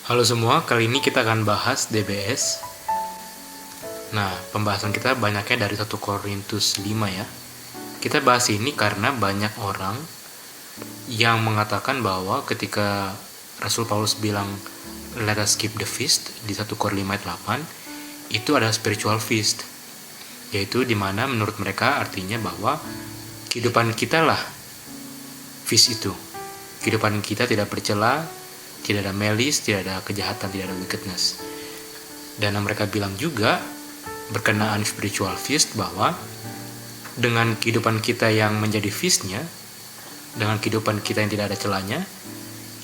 Halo semua, kali ini kita akan bahas DBS. Nah, pembahasan kita banyaknya dari 1 Korintus 5 ya. Kita bahas ini karena banyak orang yang mengatakan bahwa ketika Rasul Paulus bilang let us keep the feast di 1 Korintus 5 ayat 8, itu ada spiritual feast, yaitu dimana menurut mereka artinya bahwa kehidupan kita lah feast itu. Kehidupan kita tidak bercela, tidak ada malice, tidak ada kejahatan, tidak ada wickedness. Dan mereka bilang juga berkenaan spiritual feast bahwa dengan kehidupan kita yang menjadi feastnya, dengan kehidupan kita yang tidak ada celahnya,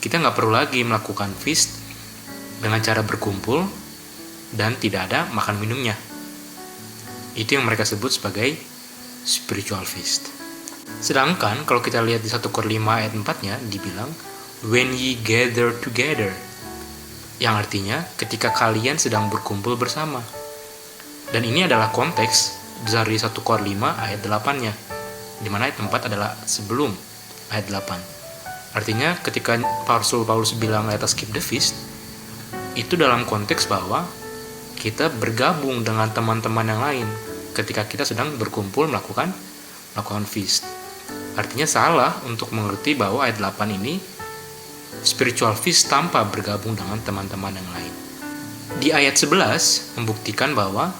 kita nggak perlu lagi melakukan feast dengan cara berkumpul dan tidak ada makan minumnya. Itu yang mereka sebut sebagai spiritual feast. Sedangkan kalau kita lihat di 1 Korintus 5 ayat 4-nya dibilang when ye gather together, yang artinya ketika kalian sedang berkumpul bersama. Dan ini adalah konteks dari 1 Korintus 5 ayat 8-nya, di mana ayat 4 adalah sebelum ayat 8. Artinya ketika Rasul Paulus bilang let us keep the feast, itu dalam konteks bahwa kita bergabung dengan teman-teman yang lain ketika kita sedang berkumpul melakukan feast. Artinya salah untuk mengerti bahwa ayat 8 ini spiritual feast tanpa bergabung dengan teman-teman yang lain. Di ayat 11 membuktikan bahwa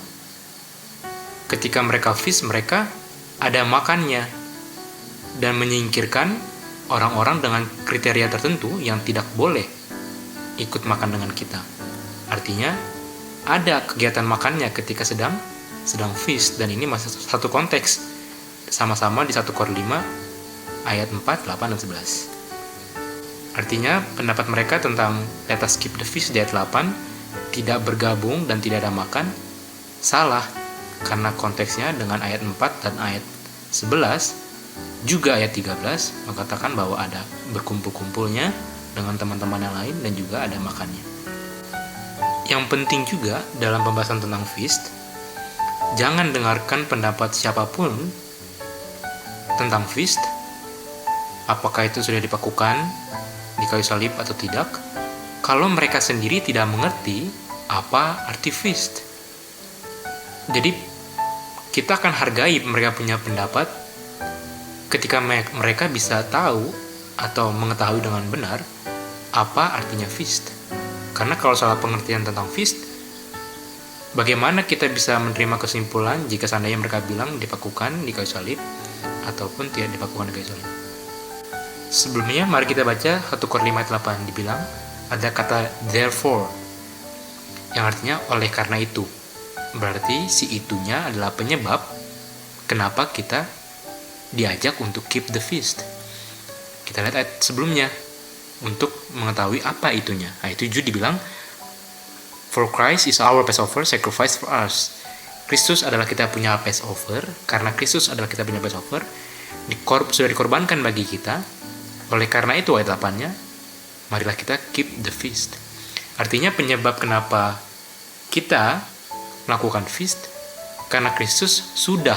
ketika mereka feast, mereka ada makannya dan menyingkirkan orang-orang dengan kriteria tertentu yang tidak boleh ikut makan dengan kita. Artinya ada kegiatan makannya ketika sedang feast, dan ini masih satu konteks sama-sama di 1 Korintus 5 ayat 4, 8, dan 11. Artinya pendapat mereka tentang let us keep the feast di ayat 8 tidak bergabung dan tidak ada makan salah, karena konteksnya dengan ayat 4 dan ayat 11 juga ayat 13 mengatakan bahwa ada berkumpul-kumpulnya dengan teman-teman yang lain dan juga ada makannya. Yang penting juga dalam pembahasan tentang feast, jangan dengarkan pendapat siapapun tentang feast, apakah itu sudah dipakukan di kayu salib atau tidak, kalau mereka sendiri tidak mengerti apa arti feast. Jadi kita akan hargai mereka punya pendapat ketika mereka bisa tahu atau mengetahui dengan benar apa artinya feast. Karena kalau salah pengertian tentang feast, bagaimana kita bisa menerima kesimpulan jika seandainya mereka bilang dipakukan di kayu salib ataupun tidak dipakukan di kayu salib. Sebelumnya mari kita baca 1 Korintus 5 ayat 8, dibilang ada kata therefore yang artinya oleh karena itu. Berarti si itunya adalah penyebab kenapa kita diajak untuk keep the feast. Kita lihat ayat sebelumnya untuk mengetahui apa itunya. Ayat 7 dibilang for Christ is our Passover sacrifice for us. Kristus adalah kita punya Passover. Karena Kristus adalah kita punya Passover, sudah dikorbankan bagi kita. Oleh karena itu ayat 8-nya, marilah kita keep the feast. Artinya penyebab kenapa kita melakukan feast, karena Kristus sudah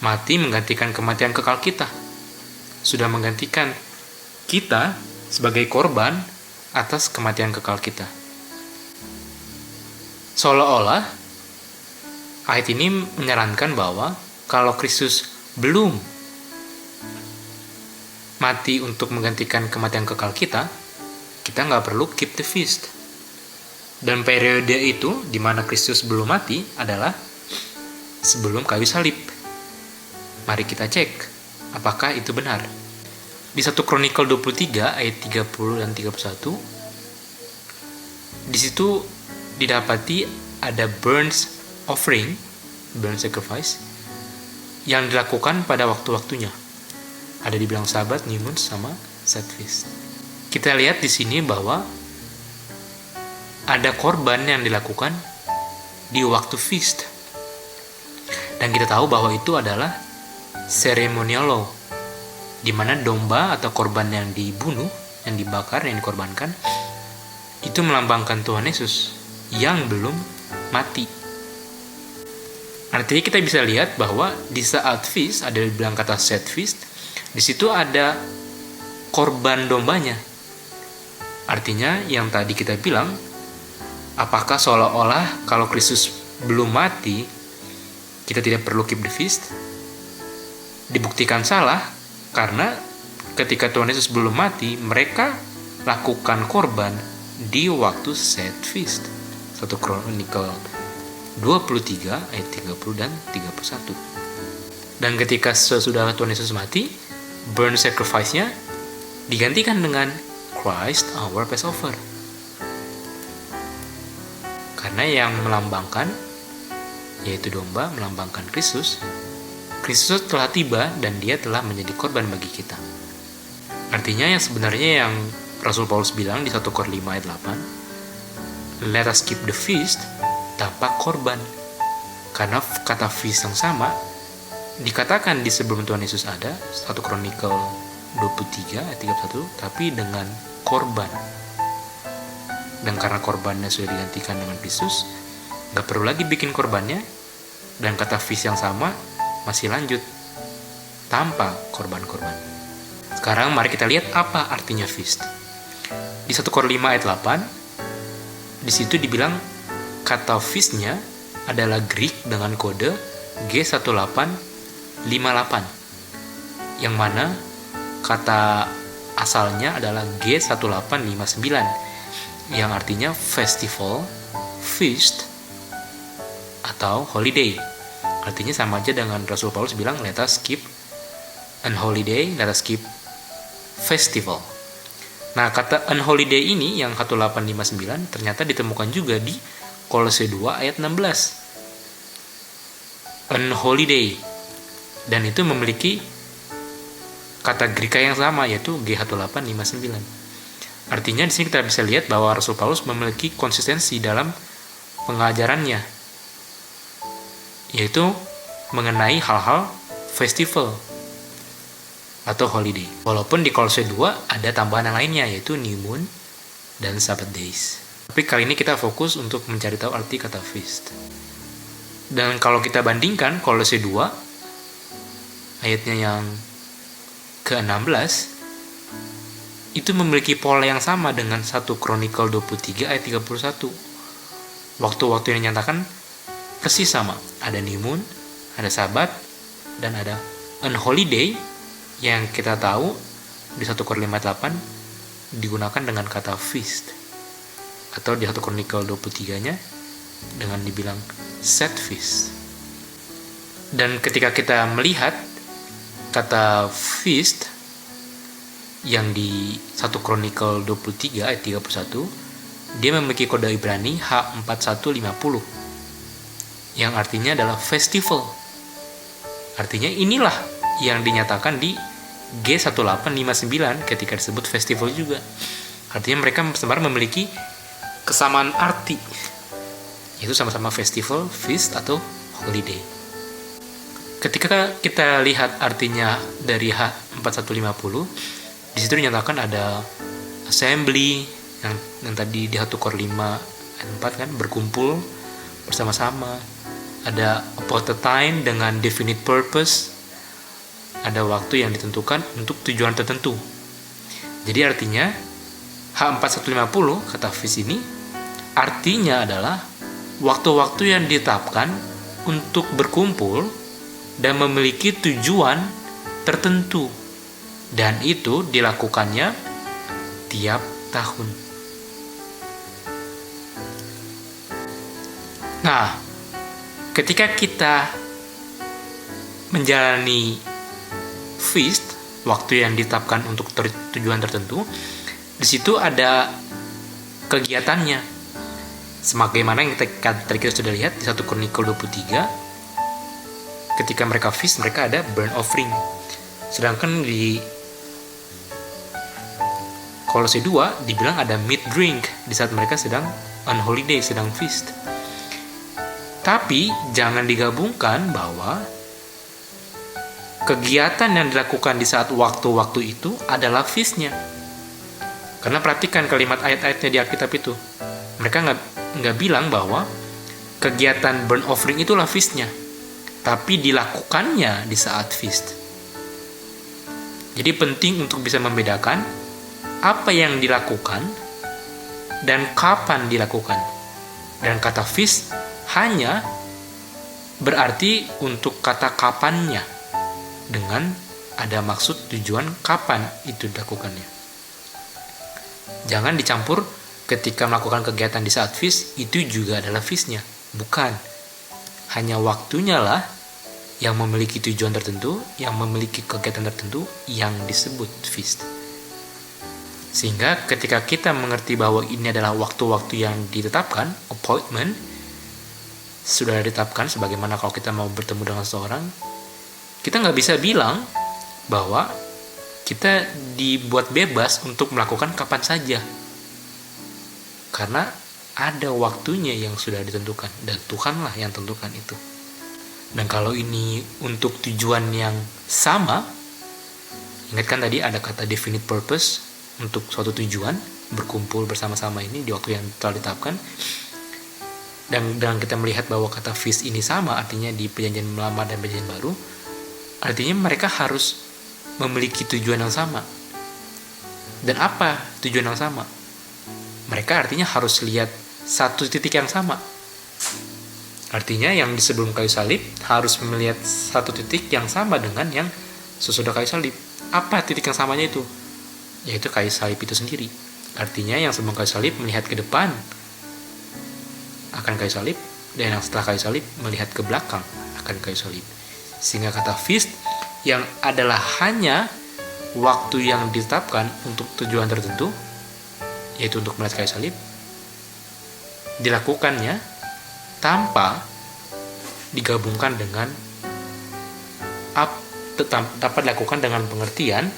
mati menggantikan kematian kekal kita. Sudah menggantikan kita sebagai korban atas kematian kekal kita. Seolah-olah ayat ini menyarankan bahwa kalau Kristus belum mati untuk menggantikan kematian kekal kita nggak perlu keep the feast. Dan periode itu di mana Kristus belum mati adalah sebelum kayu salib. Mari kita cek apakah itu benar. Di 1 Kronikal 23 ayat 30 dan 31, di situ didapati ada burnt offering, burnt sacrifice yang dilakukan pada waktu-waktunya. Ada dibilang Sabat, New Moon, sama Set Feast. Kita lihat di sini bahwa ada korban yang dilakukan di waktu feast. Dan kita tahu bahwa itu adalah ceremonial law, di mana domba atau korban yang dibunuh, yang dibakar, yang dikorbankan, itu melambangkan Tuhan Yesus yang belum mati. Artinya kita bisa lihat bahwa di saat feast, ada dibilang kata set feast, di situ ada korban dombanya. Artinya yang tadi kita bilang, apakah seolah-olah kalau Kristus belum mati, kita tidak perlu keep the feast? Dibuktikan salah, karena ketika Tuhan Yesus belum mati, mereka lakukan korban di waktu set feast. 1 Kronikal 23 ayat 30 dan 31. Dan ketika sesudah Tuhan Yesus mati, burnt sacrifice-nya digantikan dengan Christ our Passover. Karena yang melambangkan, yaitu domba, melambangkan Kristus. Kristus telah tiba dan dia telah menjadi korban bagi kita. Artinya yang sebenarnya yang Rasul Paulus bilang di 1 Korintus 5 ayat 8, let us keep the feast tanpa korban. Karena kata feast yang sama dikatakan di sebelum Tuhan Yesus ada, 1 Kronikal 23 ayat 31, tapi dengan korban. Dan karena korbannya sudah digantikan dengan Kristus, gak perlu lagi bikin korbannya, dan kata feast yang sama masih lanjut tanpa korban-korban. Sekarang mari kita lihat apa artinya feast. Di 1 Korintus 5 ayat 8, di situ dibilang kata feast-nya adalah Greek dengan kode G1858, yang mana kata asalnya adalah G1859, yang artinya festival, feast, atau holiday. Artinya sama aja dengan Rasul Paulus bilang, let us keep an holiday, let us keep festival. Nah, kata an holiday ini yang 1859 ternyata ditemukan juga di Kolose 2 ayat 16. An holiday, dan itu memiliki kata Greka yang sama, yaitu G1859. Artinya di sini kita bisa lihat bahwa Rasul Paulus memiliki konsistensi dalam pengajarannya, yaitu mengenai hal-hal festival atau holiday. Walaupun di Kolose 2 ada tambahan yang lainnya, yaitu new moon dan Sabbath days. Tapi kali ini kita fokus untuk mencari tahu arti kata feast. Dan kalau kita bandingkan Kolose 2 ayatnya yang ke-16, itu memiliki pola yang sama dengan 1 Kronikal 23 ayat 31. Waktu-waktu yang dinyatakan persis sama. Ada new moon, ada sabat, dan ada an holiday yang kita tahu di 1 Korintus 8 digunakan dengan kata feast. Atau di 1 Kronikal 23-nya dengan dibilang set feast. Dan ketika kita melihat kata feast yang di 1 Kronikal 23 ayat 31, dia memiliki kode Ibrani H4150 yang artinya adalah festival. Artinya inilah yang dinyatakan di G1859 ketika disebut festival juga. Artinya mereka sebenarnya memiliki kesamaan arti, yaitu sama-sama festival, feast, atau holiday. Ketika kita lihat artinya dari H4150, di situ dinyatakan ada assembly yang tadi di 1 Korintus 5 ayat 4 kan, berkumpul bersama-sama. Ada appointed time dengan definite purpose. Ada waktu yang ditentukan untuk tujuan tertentu. Jadi artinya H4150 kata feast ini artinya adalah waktu-waktu yang ditetapkan untuk berkumpul dan memiliki tujuan tertentu, dan itu dilakukannya tiap tahun. Nah, ketika kita menjalani feast, waktu yang ditetapkan untuk tujuan tertentu, di situ ada kegiatannya. Sebagaimana yang tadi kita sudah lihat di 1 Kronikal 23, ketika mereka feast, mereka ada burnt offering. Sedangkan di Kolose 2 dibilang ada meat drink di saat mereka sedang on holiday, sedang feast. Tapi jangan digabungkan bahwa kegiatan yang dilakukan di saat waktu-waktu itu adalah feast-nya. Karena perhatikan kalimat ayat-ayatnya di Alkitab itu. Mereka nggak bilang bahwa kegiatan burnt offering itulah feast-nya, tapi dilakukannya di saat feast. Jadi penting untuk bisa membedakan apa yang dilakukan dan kapan dilakukan. Dan kata feast hanya berarti untuk kata kapannya, dengan ada maksud tujuan kapan itu dilakukannya. Jangan dicampur ketika melakukan kegiatan di saat feast, itu juga adalah feastnya. Bukan. Hanya waktunya lah yang memiliki tujuan tertentu, yang memiliki kegiatan tertentu yang disebut feast. Sehingga ketika kita mengerti bahwa ini adalah waktu-waktu yang ditetapkan, appointment, sudah ditetapkan sebagaimana kalau kita mau bertemu dengan seseorang, kita nggak bisa bilang bahwa kita dibuat bebas untuk melakukan kapan saja. Karena ada waktunya yang sudah ditentukan, dan Tuhanlah yang tentukan itu. Dan kalau ini untuk tujuan yang sama, ingatkan tadi ada kata definite purpose, untuk suatu tujuan, berkumpul bersama-sama ini di waktu yang telah ditetapkan. Dan kita melihat bahwa kata feast ini sama, artinya di perjanjian lama dan perjanjian baru, artinya mereka harus memiliki tujuan yang sama. Dan apa tujuan yang sama? Mereka artinya harus lihat satu titik yang sama. Artinya yang di sebelum kayu salib harus melihat satu titik yang sama dengan yang sesudah kayu salib. Apa titik yang samanya itu? Yaitu kayu salib itu sendiri. Artinya yang sebelum kayu salib melihat ke depan akan kayu salib, dan yang setelah kayu salib melihat ke belakang akan kayu salib. Sehingga kata feast yang adalah hanya waktu yang ditetapkan untuk tujuan tertentu, yaitu untuk melihat kayu salib, dilakukannya tanpa digabungkan dengan dapat dilakukan dengan pengertian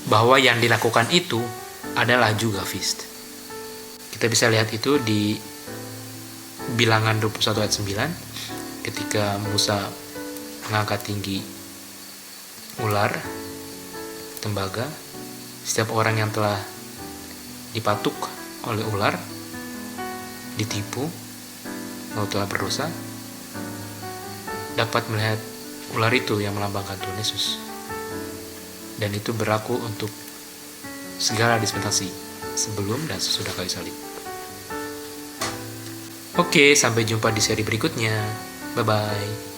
bahwa yang dilakukan itu adalah juga feast. Kita bisa lihat itu di Bilangan 21 ayat 9, ketika Musa mengangkat tinggi ular, tembaga. Setiap orang yang telah dipatuk oleh ular, ditipu, lalu telah berdosa, dapat melihat ular itu yang melambangkan Tuhan Yesus. Dan itu berlaku untuk segala dispensasi sebelum dan sesudah kayu salib. Oke, sampai jumpa di seri berikutnya. Bye-bye.